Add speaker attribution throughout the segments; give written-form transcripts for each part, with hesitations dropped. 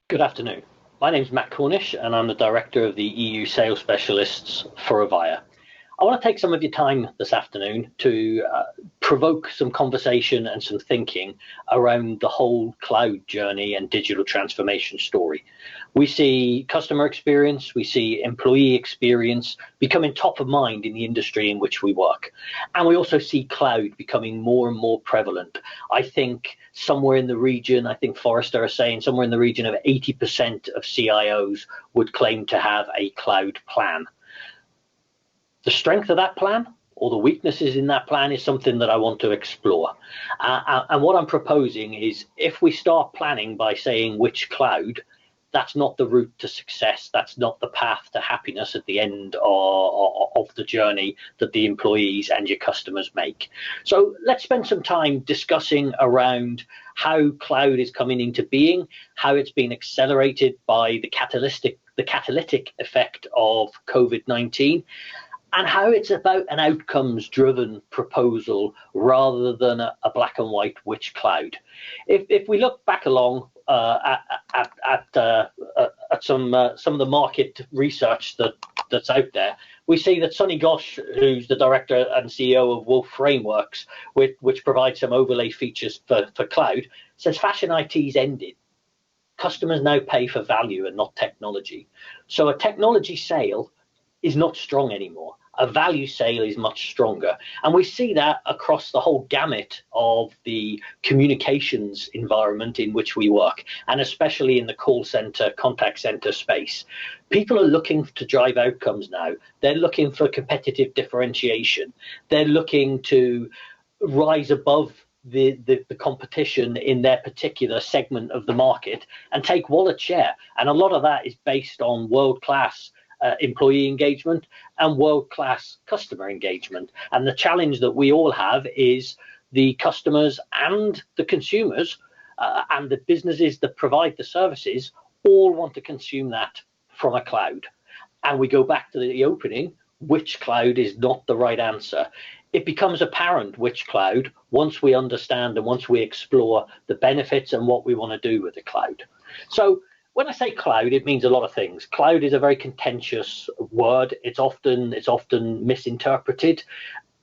Speaker 1: Good afternoon. My name is Matt Cornish and I'm the Director of the EU Sales Specialists for Avaya. I want to take some of your time this afternoon to provoke some conversation and some thinking around the whole cloud journey and digital transformation story. We see customer experience, we see employee experience becoming top of mind in the industry in which we work. And we also see cloud becoming more and more prevalent. I think somewhere in the region, I think Forrester are saying somewhere in the region of 80% of CIOs would claim to have a cloud plan. The strength of that plan or the weaknesses in that plan is something that I want to explore. And what I'm proposing is if we start planning by saying which cloud, that's not the route to success. That's not the path to happiness at the end of the journey that the employees and your customers make. So let's spend some time discussing around how cloud is coming into being, how it's been accelerated by the catalytic effect of COVID-19, and how it's about an outcomes-driven proposal rather than a black and white which cloud. If we look back along at some of the market research that's out there, we see that Sonny Ghosh, who's the director and CEO of Wolf Frameworks, which provides some overlay features for cloud, says fashion IT's ended. Customers now pay for value and not technology. So a technology sale is not strong anymore. A value sale is much stronger. And we see that across the whole gamut of the communications environment in which we work, and especially in the call center, contact center space. People are looking to drive outcomes now. They're looking for competitive differentiation. They're looking to rise above the competition in their particular segment of the market and take wallet share. And a lot of that is based on world-class employee engagement and world-class customer engagement. And the challenge that we all have is the customers and the consumers and the businesses that provide the services all want to consume that from a cloud. And we go back to the opening, which cloud is not the right answer. It becomes apparent which cloud once we understand and once we explore the benefits and what we want to do with the cloud. So when I say cloud, it means a lot of things. Cloud is a very contentious word. It's often misinterpreted.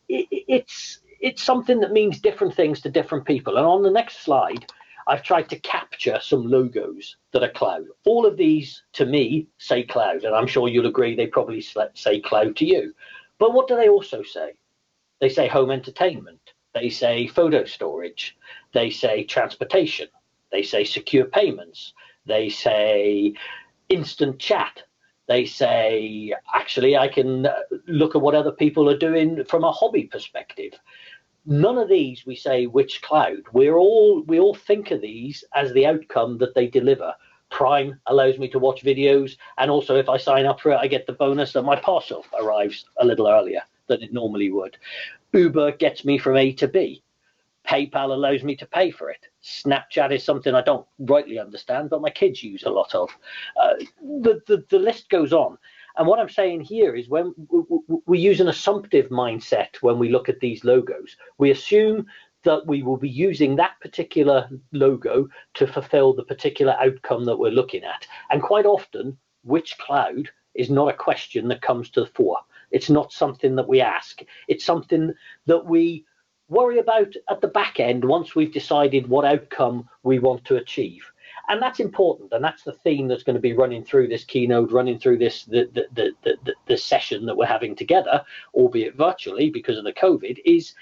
Speaker 1: It's something that means different things to different people. And on the next slide, I've tried to capture some logos that are cloud. All of these, to me, say cloud. And I'm sure you'll agree they probably say cloud to you. But what do they also say? They say home entertainment. They say photo storage. They say transportation. They say secure payments. They say instant chat. They say, actually, I can look at what other people are doing from a hobby perspective. None of these we say which cloud. We all think of these as the outcome that they deliver. Prime allows me to watch videos, and also if I sign up for it, I get the bonus that my parcel arrives a little earlier than it normally would. Uber gets me from A to B. PayPal allows me to pay for it. Snapchat is something I don't rightly understand, but my kids use a lot of. The list goes on. And what I'm saying here is when we use an assumptive mindset when we look at these logos, we assume that we will be using that particular logo to fulfill the particular outcome that we're looking at. And quite often, which cloud is not a question that comes to the fore. It's not something that we ask. It's something that we worry about at the back end once we've decided what outcome we want to achieve. And that's important, and that's the theme that's going to be running through this keynote, running through this the session that we're having together, albeit virtually because of the COVID, is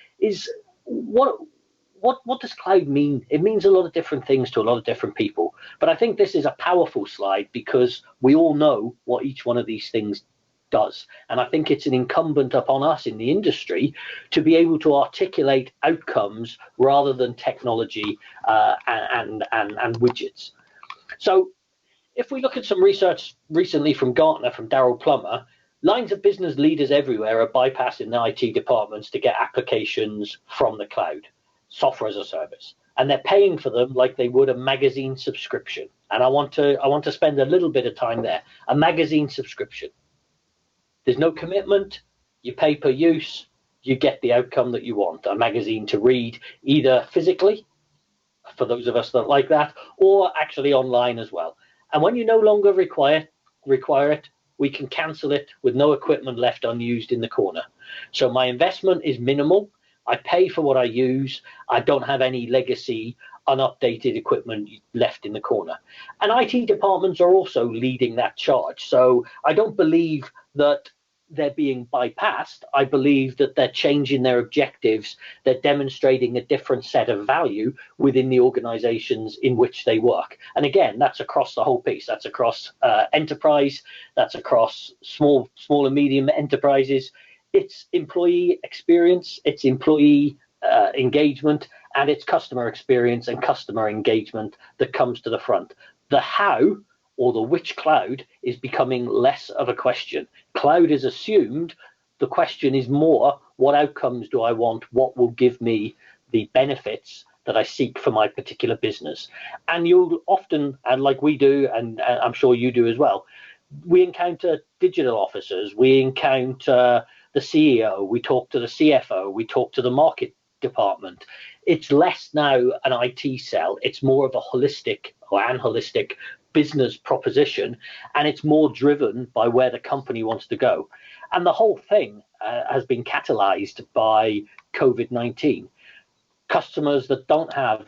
Speaker 1: what does cloud mean? It means a lot of different things to a lot of different people. But I think this is a powerful slide because we all know what each one of these things does. And I think it's an incumbent upon us in the industry to be able to articulate outcomes rather than technology and widgets. So if we look at some research recently from Gartner, from Daryl Plummer, lines of business leaders everywhere are bypassing the IT departments to get applications from the cloud, software as a service. And they're paying for them like they would a magazine subscription. And I want to spend a little bit of time there. A magazine subscription. There's no commitment, you pay per use, you get the outcome that you want, a magazine to read either physically for those of us that like that, or actually online as well. And when you no longer require it, we can cancel it with no equipment left unused in the corner. So my investment is minimal. I pay for what I use. I don't have any legacy, unupdated equipment left in the corner. And IT departments are also leading that charge. So I don't believe that they're being bypassed. I believe that they're changing their objectives. They're demonstrating a different set of value within the organizations in which they work. And again, that's across the whole piece. That's across enterprise. That's across small and medium enterprises. It's employee experience. It's employee engagement, and it's customer experience and customer engagement that comes to the front. The how, or the which cloud, is becoming less of a question. Cloud is assumed. The question is more, what outcomes do I want? What will give me the benefits that I seek for my particular business? And you'll often, and like we do, and I'm sure you do as well, we encounter digital officers, we encounter the CEO, we talk to the CFO, we talk to the market department. It's less now an IT sell, it's more of a holistic business proposition, and it's more driven by where the company wants to go. And the whole thing has been catalyzed by COVID-19. Customers that don't have,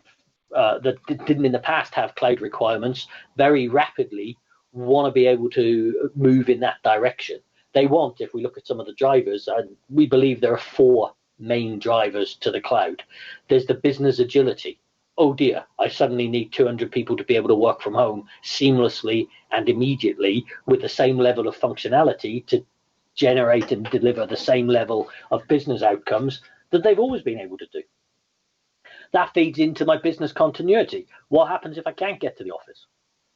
Speaker 1: that didn't in the past have cloud requirements, very rapidly want to be able to move in that direction. They want, if we look at some of the drivers, and we believe there are 4 main drivers to the cloud. There's the business agility. Oh dear, I suddenly need 200 people to be able to work from home seamlessly and immediately with the same level of functionality to generate and deliver the same level of business outcomes that they've always been able to do. That feeds into my business continuity. What happens if I can't get to the office?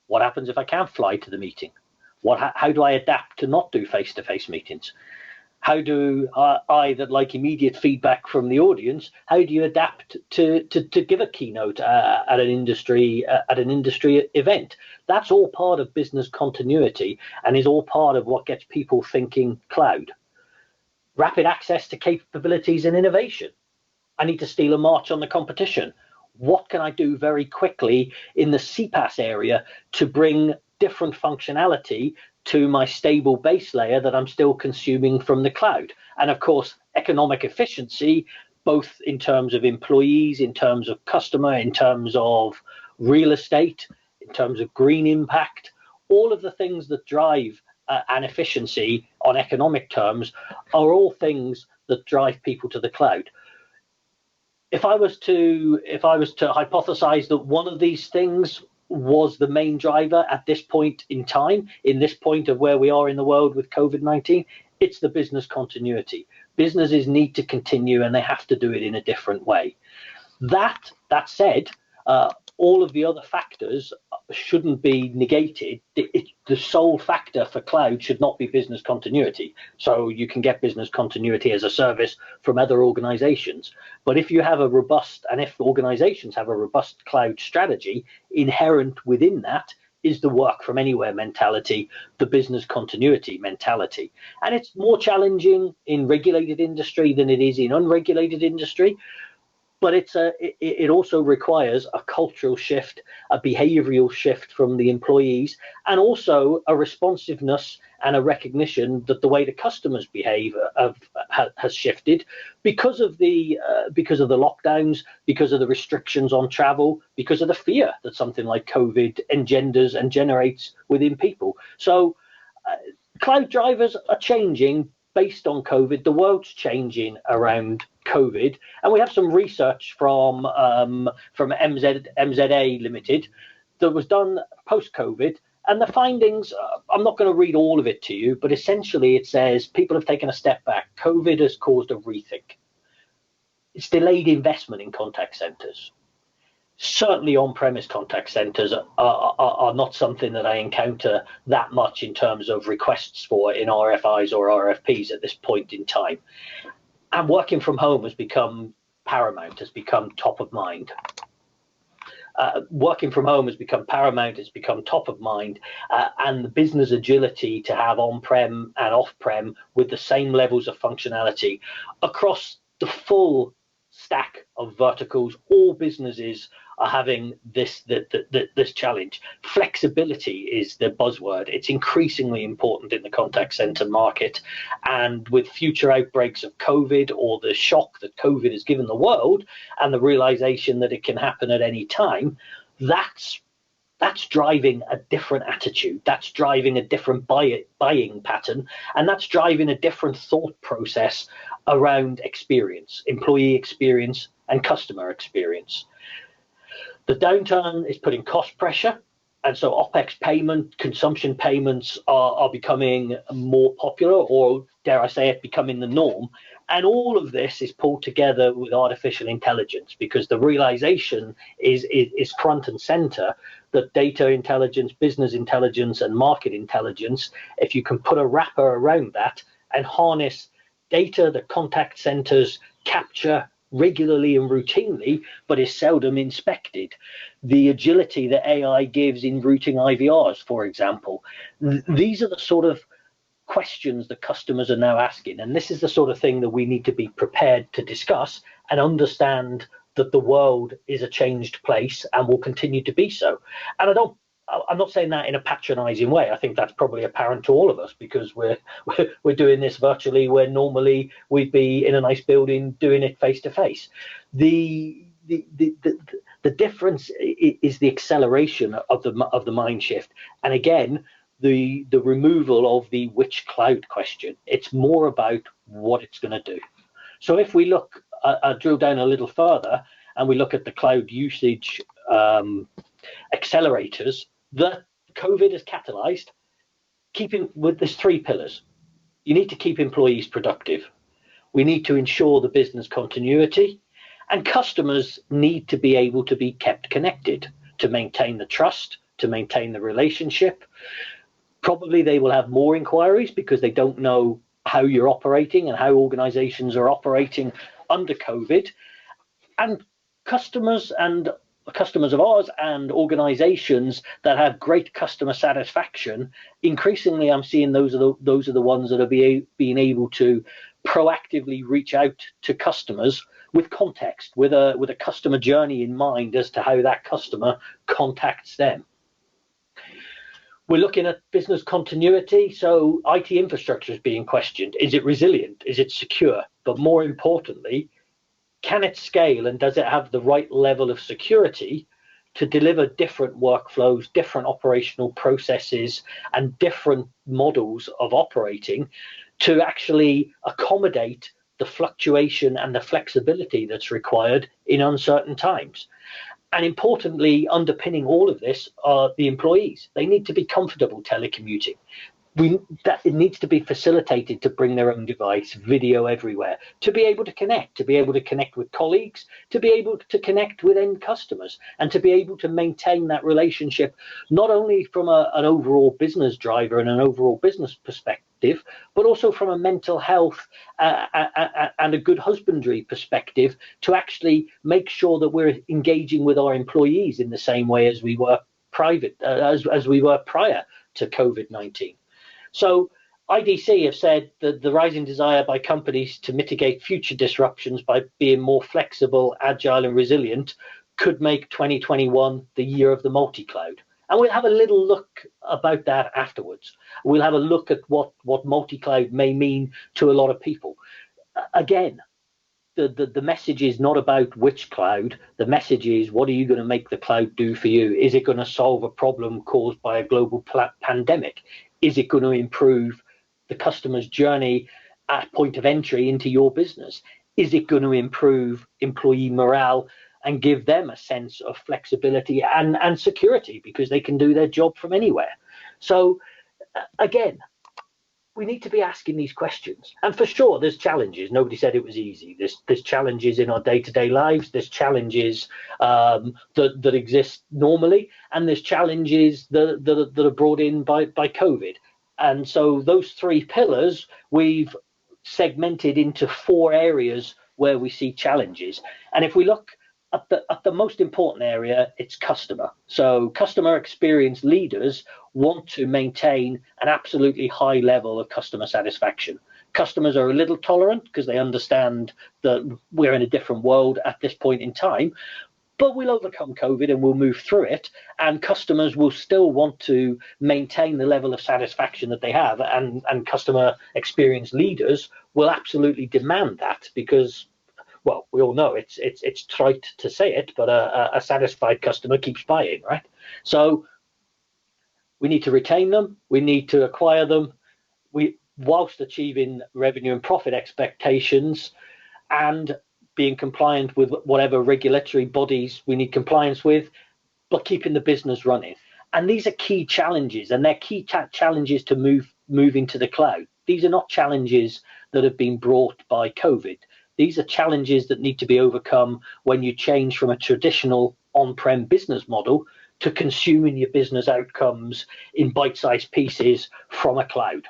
Speaker 1: What happens if I can't fly to the meeting? How do I adapt to not do face-to-face meetings? How do I, that like immediate feedback from the audience, how do you adapt to give a keynote at an industry event? That's all part of business continuity and is all part of what gets people thinking cloud. Rapid access to capabilities and innovation. I need to steal a march on the competition. What can I do very quickly in the CPaaS area to bring different functionality to my stable base layer that I'm still consuming from the cloud? And of course, economic efficiency, both in terms of employees, in terms of customer, in terms of real estate, in terms of green impact, all of the things that drive an efficiency on economic terms are all things that drive people to the cloud. If I was to hypothesize that one of these things was the main driver at this point in time, in this point of where we are in the world with COVID-19, it's the business continuity. Businesses need to continue and they have to do it in a different way. That said, all of the other factors shouldn't be negated. The sole factor for cloud should not be business continuity. So you can get business continuity as a service from other organizations. But if you have a robust, and if organizations have a robust cloud strategy, inherent within that is the work from anywhere mentality, the business continuity mentality. And it's more challenging in regulated industry than it is in unregulated industry. But it also requires a cultural shift, a behavioral shift from the employees, and also a responsiveness and a recognition that the way the customers behave has shifted because of the lockdowns, because of the restrictions on travel, because of the fear that something like COVID engenders and generates within people. So cloud drivers are changing based on COVID. The world's changing around COVID, and we have some research from MZA Limited that was done post-COVID, and the findings, I'm not going to read all of it to you, but essentially it says people have taken a step back. COVID has caused a rethink. It's delayed investment in contact centers. Certainly on-premise contact centers are not something that I encounter that much in terms of requests for in RFIs or RFPs at this point in time. And working from home has become paramount, has become top of mind. Working from home has become paramount, it's become top of mind, and the business agility to have on-prem and off-prem with the same levels of functionality across the full stack of verticals. All businesses are having this challenge. Flexibility is the buzzword. It's increasingly important in the contact center market, and with future outbreaks of COVID, or the shock that COVID has given the world, and the realization that it can happen at any time, that's driving a different attitude. That's driving a different buying pattern, and that's driving a different thought process around experience, employee experience and customer experience. The downturn is putting cost pressure, and so OPEX payment, consumption payments are becoming more popular, or dare I say it, becoming the norm. And all of this is pulled together with artificial intelligence, because the realization is front and center that data intelligence, business intelligence, and market intelligence, if you can put a wrapper around that and harness data that contact centers capture regularly and routinely, but is seldom inspected, the agility that AI gives in routing IVRs, for example, these are the sort of questions that customers are now asking, and this is the sort of thing that we need to be prepared to discuss and understand that the world is a changed place and will continue to be so. And I'm not saying that in a patronizing way. I think that's probably apparent to all of us, because we're doing this virtually, where normally we'd be in a nice building doing it face to face. The difference is the acceleration of the mind shift, and again, the removal of the which cloud question. It's more about what it's going to do. So if we look, drill down a little further, and we look at the cloud usage accelerators that COVID has catalyzed, keeping with these three pillars. You need to keep employees productive. We need to ensure the business continuity, and customers need to be able to be kept connected to maintain the trust, to maintain the relationship. Probably they will have more inquiries because they don't know how you're operating and how organizations are operating under COVID. And customers of ours and organizations that have great customer satisfaction, increasingly I'm seeing those are the ones that are being able to proactively reach out to customers with context, with a customer journey in mind as to how that customer contacts them. We're looking at business continuity, so IT infrastructure is being questioned. Is it resilient? Is it secure? But more importantly, can it scale, and does it have the right level of security to deliver different workflows, different operational processes, and different models of operating to actually accommodate the fluctuation and the flexibility that's required in uncertain times? And importantly, underpinning all of this are the employees. They need to be comfortable telecommuting. It needs to be facilitated to bring their own device, video everywhere, to be able to connect with colleagues, to be able to connect with end customers, and to be able to maintain that relationship, not only from an overall business driver and an overall business perspective, but also from a mental health and a good husbandry perspective, to actually make sure that we're engaging with our employees in the same way as we were prior to COVID-19. So IDC have said that the rising desire by companies to mitigate future disruptions by being more flexible, agile, and resilient could make 2021 the year of the multi-cloud. And we'll have a little look about that afterwards. We'll have a look at what multi-cloud may mean to a lot of people. Again, the message is not about which cloud. The message is, what are you going to make the cloud do for you? Is it going to solve a problem caused by a global pandemic? Is it going to improve the customer's journey at point of entry into your business? Is it going to improve employee morale and give them a sense of flexibility and security, because they can do their job from anywhere? So again, we need to be asking these questions. And for sure, there's challenges. Nobody said it was easy. There's challenges in our day-to-day lives. There's challenges that exist normally, and there's challenges that are brought in by COVID. And so those three pillars we've segmented into 4 areas where we see challenges. And if we look at the most important area, it's customer. So customer experience leaders want to maintain an absolutely high level of customer satisfaction. Customers are a little tolerant because they understand that we're in a different world at this point in time, but we'll overcome COVID and we'll move through it, and customers will still want to maintain the level of satisfaction that they have, and customer experience leaders will absolutely demand that, because, well, we all know it's trite to say it, but a satisfied customer keeps buying, right? So we need to retain them, we need to acquire them, whilst achieving revenue and profit expectations, and being compliant with whatever regulatory bodies we need compliance with, but keeping the business running. And these are key challenges, and they're key challenges to move into the cloud. These are not challenges that have been brought by COVID. These are challenges that need to be overcome when you change from a traditional on-prem business model to consuming your business outcomes in bite-sized pieces from a cloud.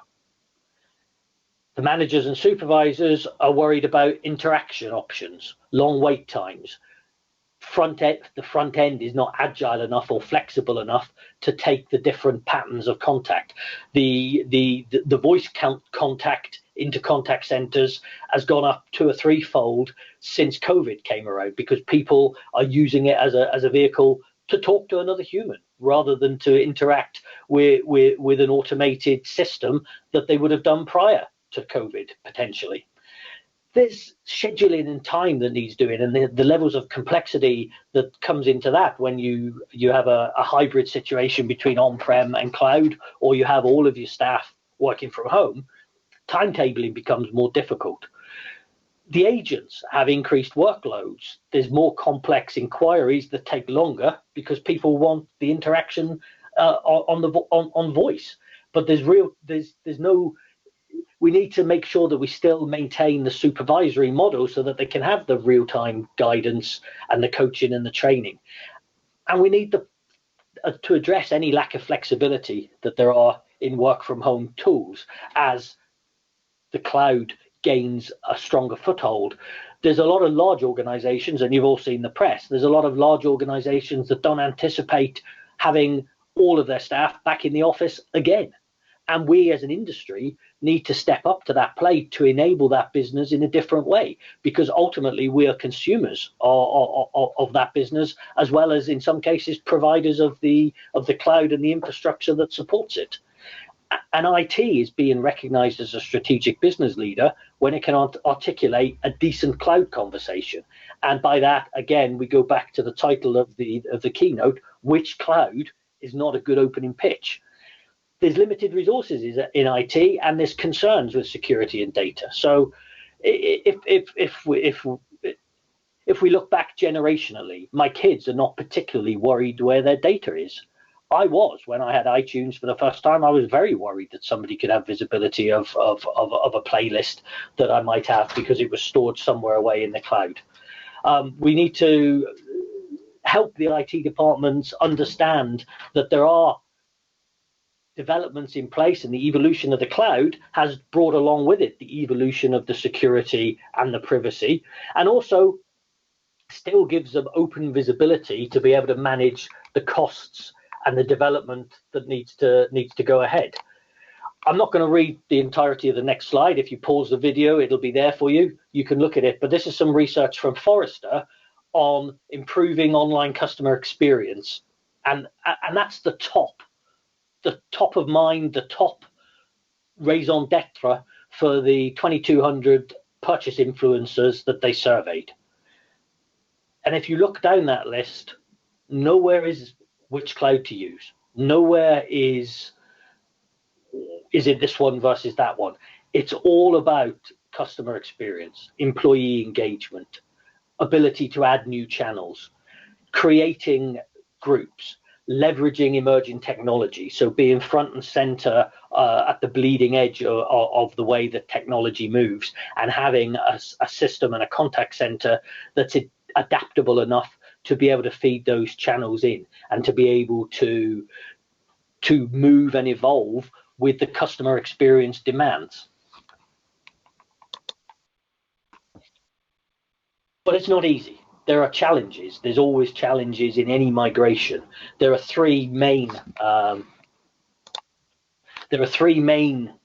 Speaker 1: The managers and supervisors are worried about interaction options, long wait times. The front end is not agile enough or flexible enough to take the different patterns of contact. The voice contact into contact centers has gone up 2 or 3-fold since COVID came around, because people are using it as a vehicle to talk to another human rather than to interact with an automated system that they would have done prior to COVID, potentially. There's scheduling and time that needs doing, and the levels of complexity that comes into that when you have a hybrid situation between on-prem and cloud, or you have all of your staff working from home. Timetabling becomes more difficult. The agents have increased workloads. There's more complex inquiries that take longer because people want the interaction on voice. But there's no. We need to make sure that we still maintain the supervisory model so that they can have the real-time guidance and the coaching and the training. And we need to address any lack of flexibility that there are in work-from-home tools as the cloud gains a stronger foothold. There's a lot of large organizations, and you've all seen the press, there's a lot of large organizations that don't anticipate having all of their staff back in the office again. And we as an industry need to step up to that plate to enable that business in a different way, because ultimately we are consumers of that business, as well as in some cases providers of the cloud and the infrastructure that supports it. And IT is being recognized as a strategic business leader when it can articulate a decent cloud conversation. And by that, again, we go back to the title of the keynote, which cloud is not a good opening pitch. There's limited resources in IT, and there's concerns with security and data. So if we look back generationally, my kids are not particularly worried where their data is. I was, when I had iTunes for the first time, I was very worried that somebody could have visibility of a playlist that I might have because it was stored somewhere away in the cloud. We need to help the IT departments understand that there are developments in place, and the evolution of the cloud has brought along with it the evolution of the security and the privacy, and also still gives them open visibility to be able to manage the costs and the development that needs to go ahead. I'm not going to read the entirety of the next slide. If you pause the video, it'll be there for you. You can look at it, but this is some research from Forrester on improving online customer experience, and that's the top of mind, the top raison d'etre for the 2,200 purchase influencers that they surveyed. And if you look down that list, nowhere is which cloud to use. Nowhere is it this one versus that one. It's all about customer experience, employee engagement, ability to add new channels, creating groups, leveraging emerging technology, so being front and center at the bleeding edge of the way that technology moves, and having a system and a contact center that's adaptable enough to be able to feed those channels in and to be able to move and evolve with the customer experience demands. But it's not easy. There are challenges. There's always challenges in any migration. There are three main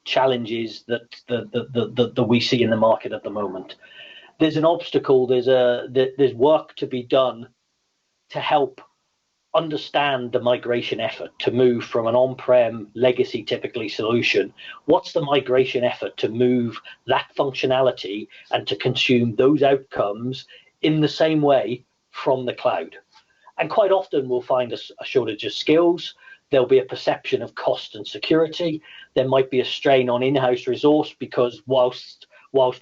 Speaker 1: challenges that we see in the market at the moment. There's an obstacle. There's work to be done to help understand the migration effort to move from an on-prem legacy typically solution. What's the migration effort to move that functionality and to consume those outcomes in the same way from the cloud? And quite often we'll find a shortage of skills. There'll be a perception of cost and security. There might be a strain on in-house resource because whilst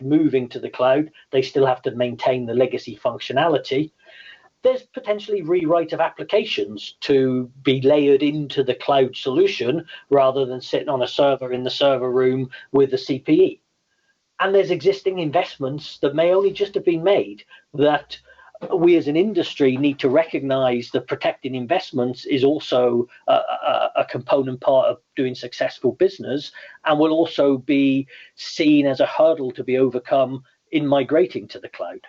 Speaker 1: moving to the cloud, they still have to maintain the legacy functionality. There's potentially rewrite of applications to be layered into the cloud solution rather than sitting on a server in the server room with a CPE. And there's existing investments that may only just have been made that we as an industry need to recognize that protecting investments is also a component part of doing successful business, and will also be seen as a hurdle to be overcome in migrating to the cloud.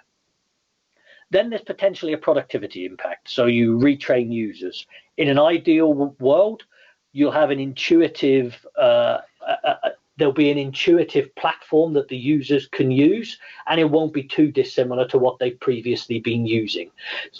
Speaker 1: Then there's potentially a productivity impact. So you retrain users. In an ideal world, you'll have an intuitive, there'll be an intuitive platform that the users can use, and it won't be too dissimilar to what they've previously been using.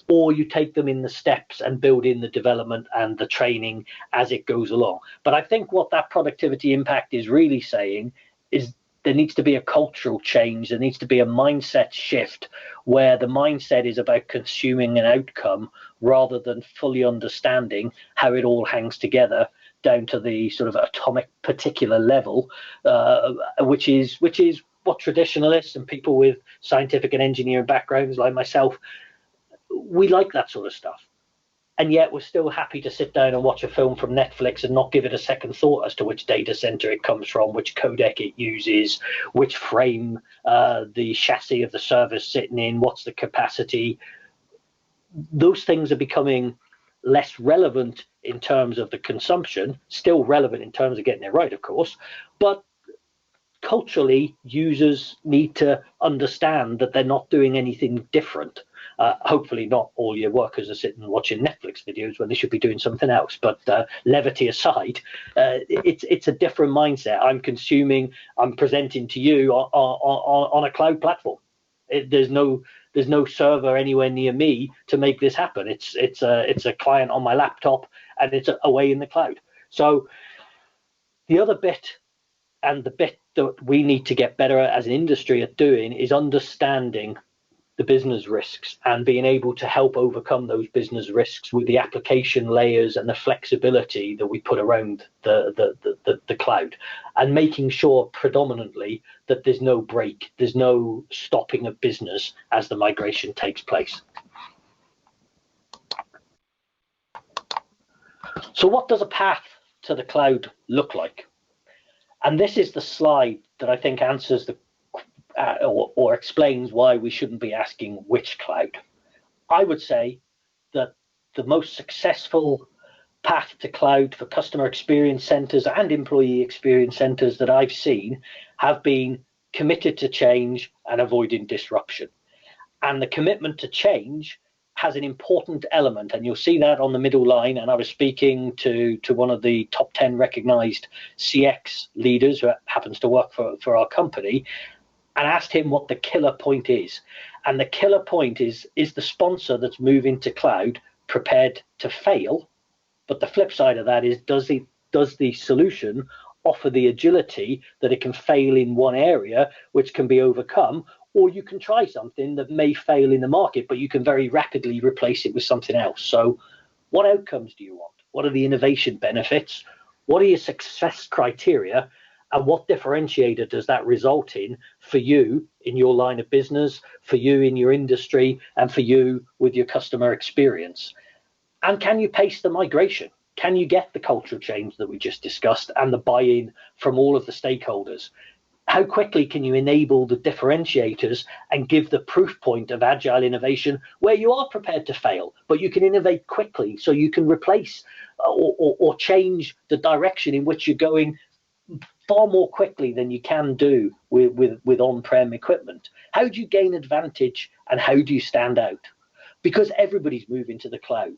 Speaker 1: Or you take them in the steps and build in the development and the training as it goes along. But I think what that productivity impact is really saying is there needs to be a cultural change. There needs to be a mindset shift where the mindset is about consuming an outcome rather than fully understanding how it all hangs together down to the sort of atomic particular level, which is what traditionalists and people with scientific and engineering backgrounds like myself, we like that sort of stuff. And yet we're still happy to sit down and watch a film from Netflix and not give it a second thought as to which data center it comes from, which codec it uses, which frame the chassis of the server's sitting in, what's the capacity. Those things are becoming less relevant in terms of the consumption, still relevant in terms of getting it right, of course, but culturally, users need to understand that they're not doing anything different. Hopefully not all your workers are sitting watching Netflix videos when they should be doing something else, but levity aside, it's a different mindset. I'm presenting to you on a cloud platform. There's no server anywhere near me to make this happen. It's a client on my laptop, and it's away in the cloud. So the other bit, and the bit that we need to get better at as an industry at doing, is understanding the business risks and being able to help overcome those business risks with the application layers and the flexibility that we put around the cloud, and making sure predominantly that there's no break, there's no stopping of business as the migration takes place. So what does a path to the cloud look like? And this is the slide that I think answers the or explains why we shouldn't be asking which cloud. I would say that the most successful path to cloud for customer experience centers and employee experience centers that I've seen have been committed to change and avoiding disruption. And the commitment to change has an important element, and you'll see that on the middle line. And I was speaking to one of the top 10 recognized CX leaders who happens to work for our company, and asked him what the killer point is. And the killer point is the sponsor that's moving to cloud prepared to fail? But the flip side of that is, does the solution offer the agility that it can fail in one area, which can be overcome, or you can try something that may fail in the market, but you can very rapidly replace it with something else. So what outcomes do you want? What are the innovation benefits? What are your success criteria? And what differentiator does that result in for you in your line of business, for you in your industry, and for you with your customer experience? And can you pace the migration? Can you get the cultural change that we just discussed and the buy-in from all of the stakeholders? How quickly can you enable the differentiators and give the proof point of agile innovation where you are prepared to fail, but you can innovate quickly so you can replace or change the direction in which you're going far more quickly than you can do with on-prem equipment? How do you gain advantage, and how do you stand out? Because everybody's moving to the cloud.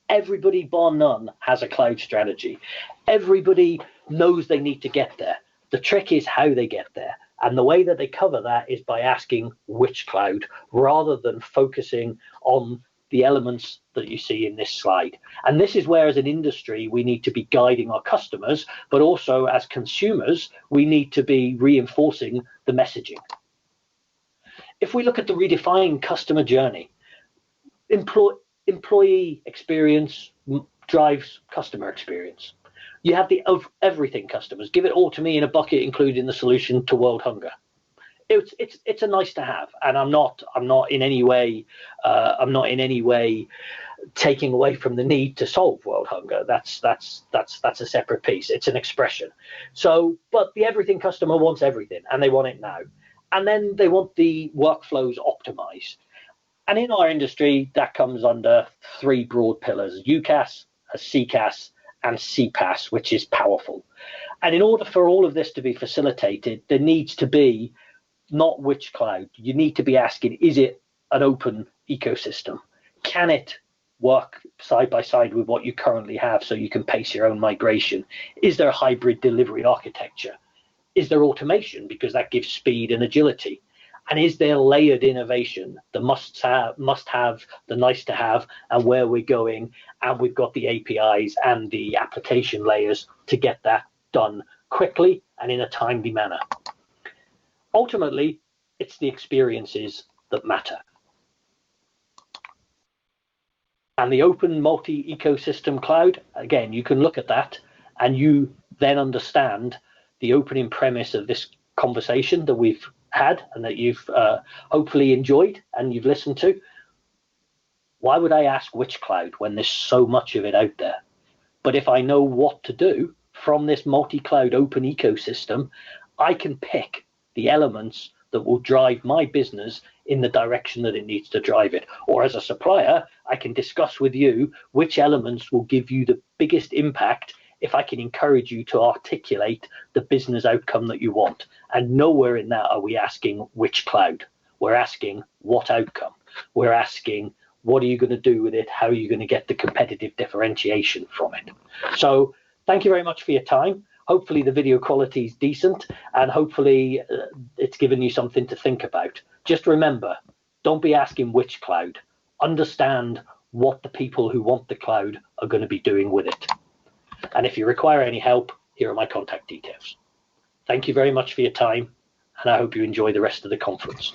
Speaker 1: Everybody bar none has a cloud strategy. Everybody knows they need to get there. The trick is how they get there. And the way that they cover that is by asking which cloud, rather than focusing on the elements that you see in this slide. And this is where, as an industry, we need to be guiding our customers, but also as consumers, we need to be reinforcing the messaging. If we look at the redefined customer journey, employee experience drives customer experience. You have the of everything customers. Give it all to me in a bucket, including the solution to world hunger. It's a nice to have, and I'm not in any way taking away from the need to solve world hunger. That's a separate piece. It's an expression. So, but the everything customer wants everything, and they want it now, and then they want the workflows optimized. And in our industry, that comes under three broad pillars: UCaaS, CCaaS, and CPaaS, which is powerful. And in order for all of this to be facilitated, there needs to be not which cloud. You need to be asking, is it an open ecosystem? Can it work side by side with what you currently have so you can pace your own migration? Is there a hybrid delivery architecture? Is there automation, because that gives speed and agility? And is there layered innovation, the must have, the nice to have, and where we're going? And we've got the APIs and the application layers to get that done quickly and in a timely manner. Ultimately, it's the experiences that matter. And the open multi-ecosystem cloud, again, you can look at that and you then understand the opening premise of this conversation that we've had and that you've hopefully enjoyed and you've listened to. Why would I ask which cloud when there's so much of it out there? But if I know what to do from this multi-cloud open ecosystem, I can pick the elements that will drive my business in the direction that it needs to drive it. Or as a supplier, I can discuss with you which elements will give you the biggest impact if I can encourage you to articulate the business outcome that you want. And nowhere in that are we asking which cloud. We're asking what outcome. We're asking, what are you going to do with it? How are you going to get the competitive differentiation from it? So thank you very much for your time. Hopefully the video quality is decent, and hopefully it's given you something to think about. Just remember, don't be asking which cloud. Understand what the people who want the cloud are going to be doing with it. And if you require any help, here are my contact details. Thank you very much for your time, and I hope you enjoy the rest of the conference.